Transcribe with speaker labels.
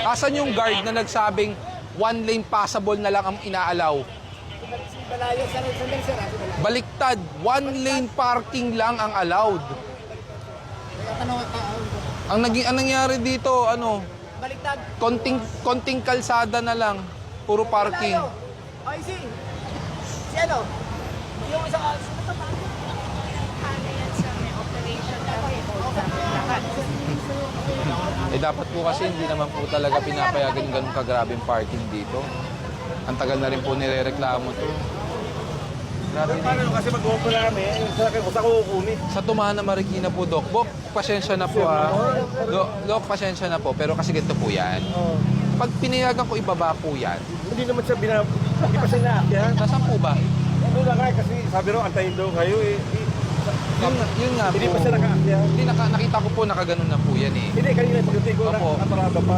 Speaker 1: Asan yung guard na nagsabing one lane passable na lang ang inaalaw? Baliktad, one lane parking lang ang allowed. Ang nangyari dito, ano?
Speaker 2: Baliktad.
Speaker 1: Konting kalsada na lang, puro parking.
Speaker 2: Ay, si ano? Yung isang
Speaker 3: Paano yan sa may operation natin?
Speaker 1: Eh dapat po kasi hindi naman po talaga pinapayagan ganun kagrabing parking dito. Ang tagal na rin po nirereklamo to. Grabe na.
Speaker 4: Paano kasi mag-upo na kami, sa akin, kung saan ko kukunin?
Speaker 1: Sa Tumana Marikina po, Doc. Bok, pasensya na po ha. Doc, pasensya na po. Pero kasi ganito po yan. Pag pinayagan ko ibaba po yan,
Speaker 4: Hindi naman siya hindi pa siya naakyan.
Speaker 1: nasaan po ba?
Speaker 4: Ano lang nga, kasi sabi ro, antayin daw kayo eh.
Speaker 1: Yun nga po.
Speaker 4: Hindi pa siya nakaakyan.
Speaker 1: Hindi, nakita ko po nakaganon na po yan eh.
Speaker 4: Hindi, kanina pagdating ko,
Speaker 1: Opo.
Speaker 4: nakaparada pa.